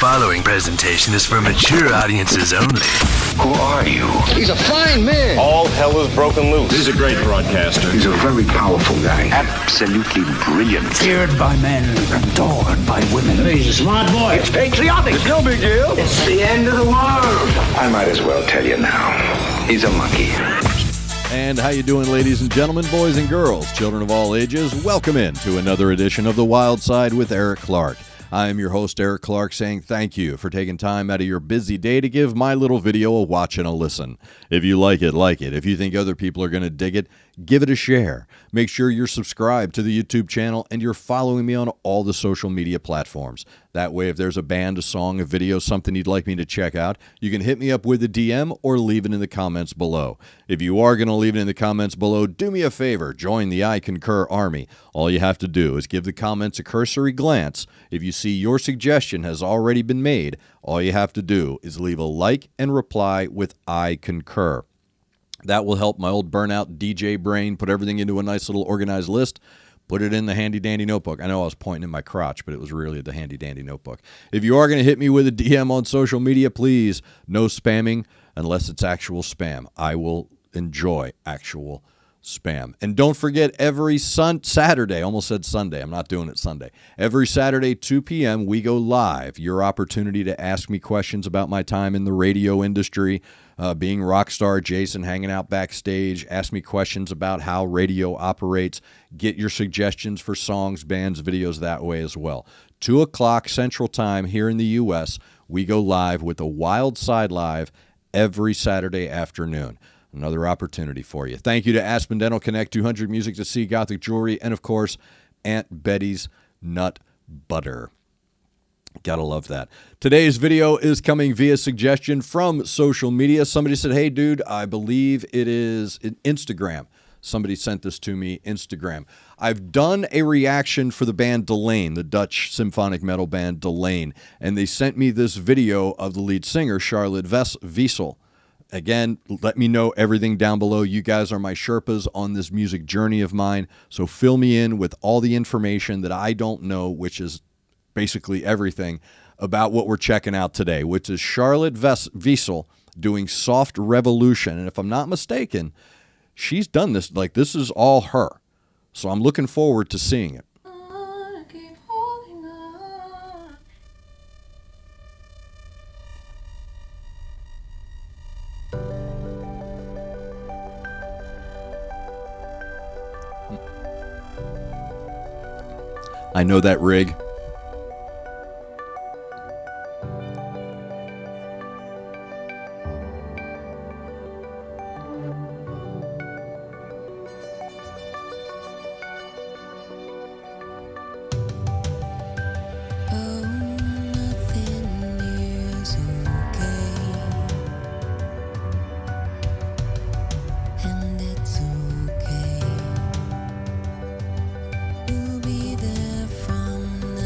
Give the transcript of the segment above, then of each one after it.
following presentation is for mature audiences only. Who are you? He's a fine man. All hell is broken loose. He's a great broadcaster. He's a very powerful guy. Absolutely brilliant. Feared by men, adored by women. He's a smart boy. It's patriotic. It's no big deal. It's the end of the world. I might as well tell you now. He's a monkey. And how you doing, ladies and gentlemen, boys and girls, children of all ages? Welcome in to another edition of The Wild Side with Eric Clark. I am your host, Eric Clark, saying thank you for taking time out of your busy day to give my little video a watch and a listen. If you like it, like it. If you think other people are going to dig it, give it a share. Make sure you're subscribed to the YouTube channel and you're following me on all the social media platforms. That way, if there's a band, a song, a video, something you'd like me to check out, you can hit me up with a DM or leave it in the comments below. If you are going to leave it in the comments below, do me a favor, join the I Concur Army. All you have to do is give the comments a cursory glance. If you see your suggestion has already been made, all you have to do is leave a like and reply with I Concur. That will help my old burnout DJ brain put everything into a nice little organized list. Put it in the handy-dandy notebook. I know I was pointing in my crotch, but it was really the handy-dandy notebook. If you are going to hit me with a DM on social media, please, no spamming unless it's actual spam. I will enjoy actual spam. And don't forget, every Saturday, almost said Sunday, I'm not doing it Sunday. Every Saturday, 2 p.m., we go live. Your opportunity to ask me questions about my time in the radio industry, being rock star Jason, hanging out backstage, ask me questions about how radio operates, get your suggestions for songs, bands, videos that way as well. 2 o'clock Central Time here in the U.S., we go live with a Wild Side Live every Saturday afternoon. Another opportunity for you. Thank you to Aspen Dental Connect, 200 Music to See, Gothic Jewelry, and of course, Aunt Betty's Nut Butter. Gotta love that. Today's video is coming via suggestion from social media. Somebody said, hey, dude, I believe it is Instagram. Somebody sent this to me, Instagram. I've done a reaction for the band Delane, the Dutch symphonic metal band Delane, and they sent me this video of the lead singer, Charlotte Wiesel. Again, let me know everything down below. You guys are my Sherpas on this music journey of mine, so fill me in with all the information that I don't know, which is basically everything about what we're checking out today, which is Charlotte Wiesel doing Soft Revolution. And if I'm not mistaken, she's done this, like this is all her. So I'm looking forward to seeing it. I know that rig. We'll be there from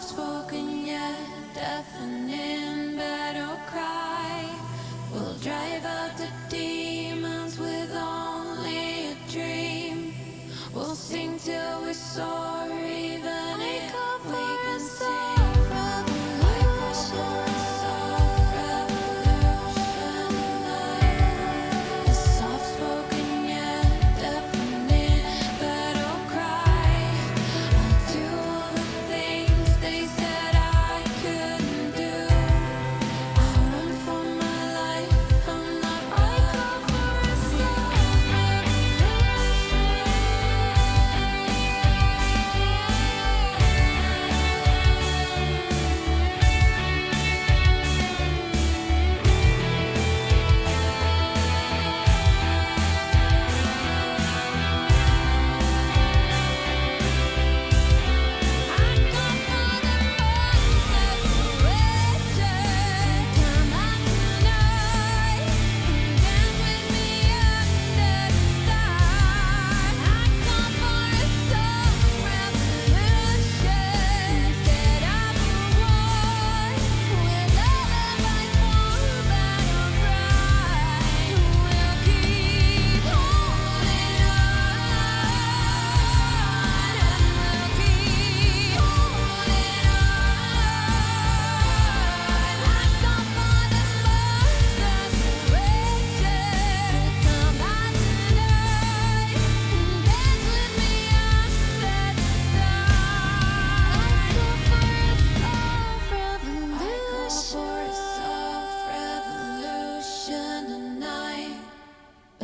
soft-spoken yet deafening battle cry will drive out the demons with only a dream. We'll sing till we're sore, even if we can sing.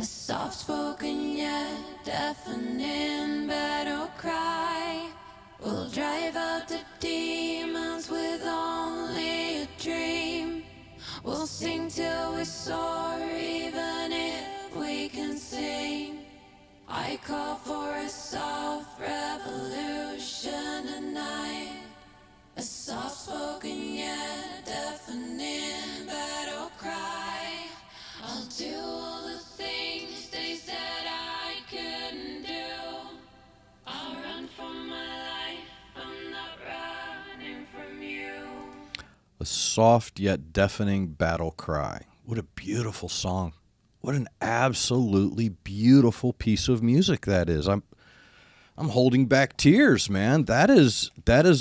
Soft-spoken yet deafening battle cry will drive out the demons with only a dream. We'll sing till we're sore, even if we can sing. I call for a soft revolution tonight. A soft-spoken yet deafening battle cry. I'll do all the things they said I couldn't do. I'll run for my life, I'm not running from you. A soft yet deafening battle cry. What a beautiful song. What an absolutely beautiful piece of music that is. I'm holding back tears, man. That is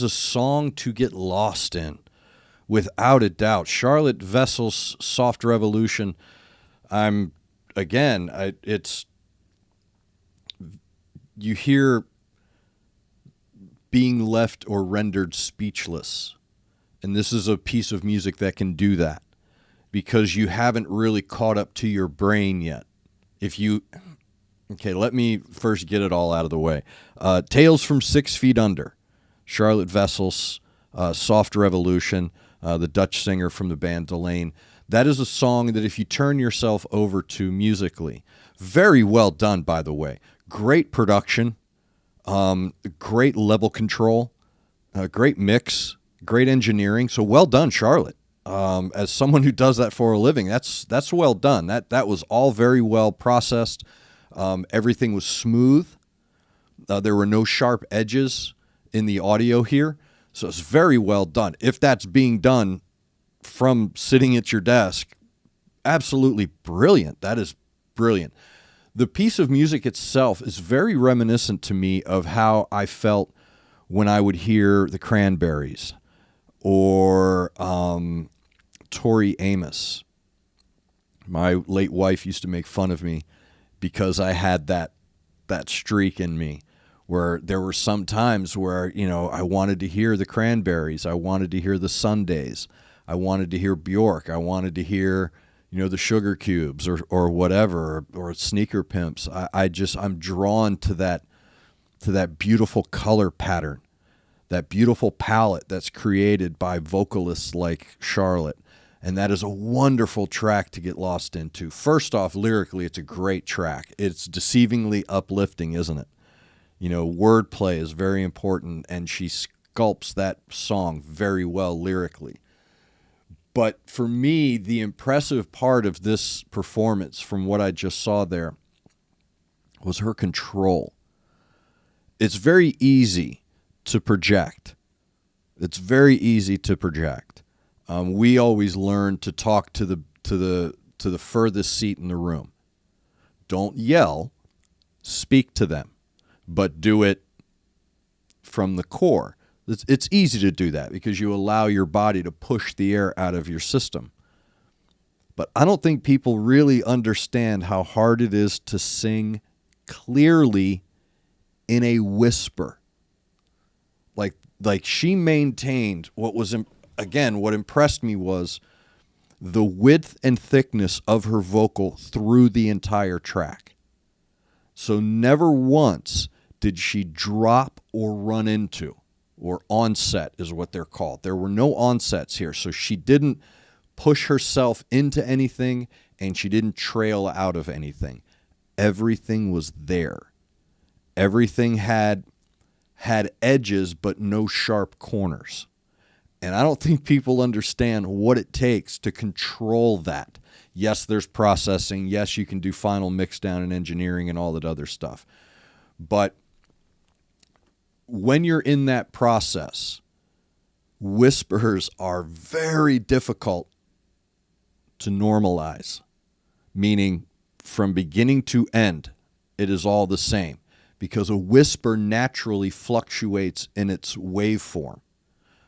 a song to get lost in, without a doubt. Charlotte Wessel's Soft Revolution. It's, you hear being left or rendered speechless. And this is a piece of music that can do that, because you haven't really caught up to your brain yet. Let me first get it all out of the way. Tales from 6 Feet Under, Charlotte Wessel's Soft Revolution, the Dutch singer from the band Delane. That is a song that if you turn yourself over to musically, very well done, by the way. Great production, great level control, great mix, great engineering. So well done, Charlotte. As someone who does that for a living, that's well done. That was all very well processed. Everything was smooth. There were no sharp edges in the audio here. So it's very well done. If that's being done from sitting at your desk, absolutely brilliant. That is brilliant. The piece of music itself is very reminiscent to me of how I felt when I would hear the Cranberries or Tori Amos. My late wife used to make fun of me because I had that streak in me, where there were some times where, I wanted to hear the Cranberries, I wanted to hear the Sundays, I wanted to hear Bjork, I wanted to hear, the Sugar Cubes or whatever, or Sneaker Pimps. I'm drawn to that beautiful color pattern, that beautiful palette that's created by vocalists like Charlotte. And that is a wonderful track to get lost into. First off, lyrically, it's a great track. It's deceivingly uplifting, isn't it? Wordplay is very important, and she sculpts that song very well lyrically. But for me, the impressive part of this performance, from what I just saw there, was her control. It's very easy to project It's very easy to project. We always learn to talk to the furthest seat in the room. Don't yell, speak to them, but do it from the core. It's easy to do that because you allow your body to push the air out of your system. But I don't think people really understand how hard it is to sing clearly in a whisper. Like she maintained what impressed me was the width and thickness of her vocal through the entire track. So never once did she drop or run into, or onset is what they're called. There were no onsets here. So she didn't push herself into anything and she didn't trail out of anything. Everything was there. Everything had edges but no sharp corners. And I don't think people understand what it takes to control that. Yes, there's processing. Yes, you can do final mix down and engineering and all that other stuff. But when you're in that process, whispers are very difficult to normalize, meaning from beginning to end, it is all the same because a whisper naturally fluctuates in its waveform.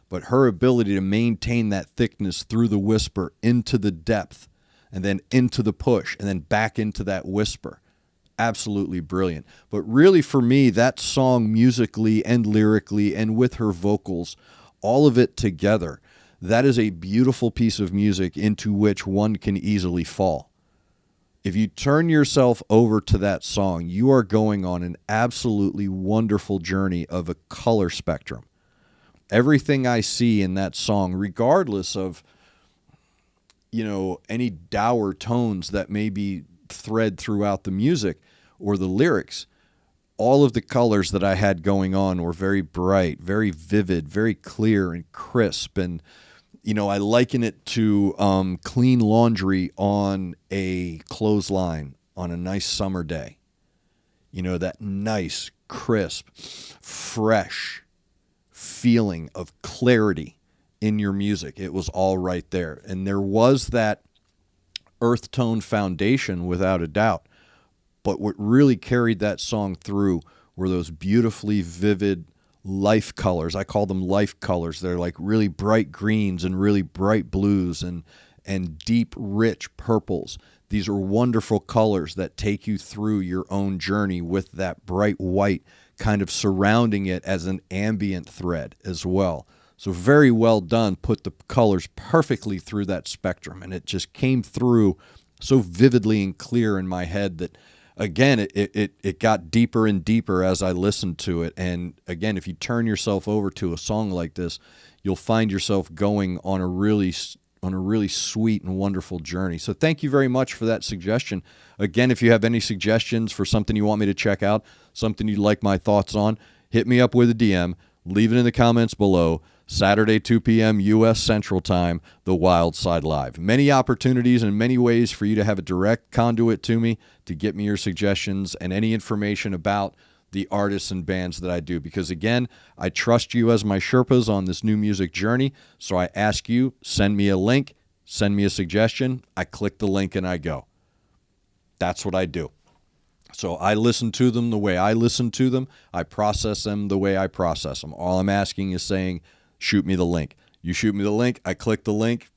But her ability to maintain that thickness through the whisper into the depth and then into the push and then back into that whisper, absolutely brilliant. But really for me, that song musically and lyrically and with her vocals, all of it together, that is a beautiful piece of music into which one can easily fall. If you turn yourself over to that song, you are going on an absolutely wonderful journey of a color spectrum. Everything I see in that song, regardless of, any dour tones that may be thread throughout the music or the lyrics, all of the colors that I had going on were very bright, very vivid, very clear and crisp. And, I liken it to clean laundry on a clothesline on a nice summer day. That nice, crisp, fresh feeling of clarity in your music. It was all right there. And there was that earth tone foundation without a doubt. But what really carried that song through were those beautifully vivid life colors. I call them life colors. They're like really bright greens and really bright blues and deep, rich purples. These are wonderful colors that take you through your own journey with that bright white kind of surrounding it as an ambient thread as well. So very well done. Put the colors perfectly through that spectrum, and it just came through so vividly and clear in my head that, again, it got deeper and deeper as I listened to it. And again, if you turn yourself over to a song like this, you'll find yourself going on a really sweet and wonderful journey. So thank you very much for that suggestion. Again, if you have any suggestions for something you want me to check out, something you'd like my thoughts on, hit me up with a DM, leave it in the comments below. Saturday, 2 p.m. U.S. Central Time, The Wild Side Live. Many opportunities and many ways for you to have a direct conduit to me to get me your suggestions and any information about the artists and bands that I do. Because, again, I trust you as my Sherpas on this new music journey. So I ask you, send me a link, send me a suggestion. I click the link and I go. That's what I do. So I listen to them the way I listen to them. I process them the way I process them. All I'm asking is saying, shoot me the link. You shoot me the link, I click the link,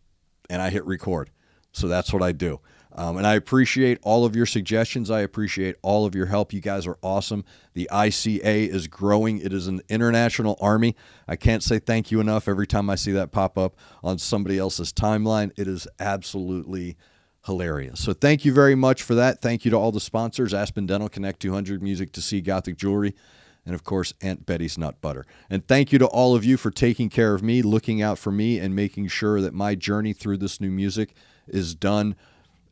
and I hit record. So that's what I do. And I appreciate all of your suggestions. I appreciate all of your help. You guys are awesome. The ICA is growing. It is an international army. I can't say thank you enough every time I see that pop up on somebody else's timeline. It is absolutely hilarious. So thank you very much for that. Thank you to all the sponsors, Aspen Dental, Connect 200, Music to See, Gothic Jewelry, and, of course, Aunt Betty's Nut Butter. And thank you to all of you for taking care of me, looking out for me, and making sure that my journey through this new music is done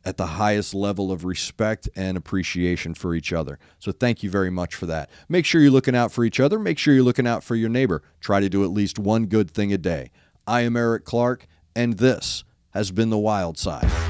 at the highest level of respect and appreciation for each other. So thank you very much for that. Make sure you're looking out for each other. Make sure you're looking out for your neighbor. Try to do at least one good thing a day. I am Eric Clark, and this has been The Wild Side.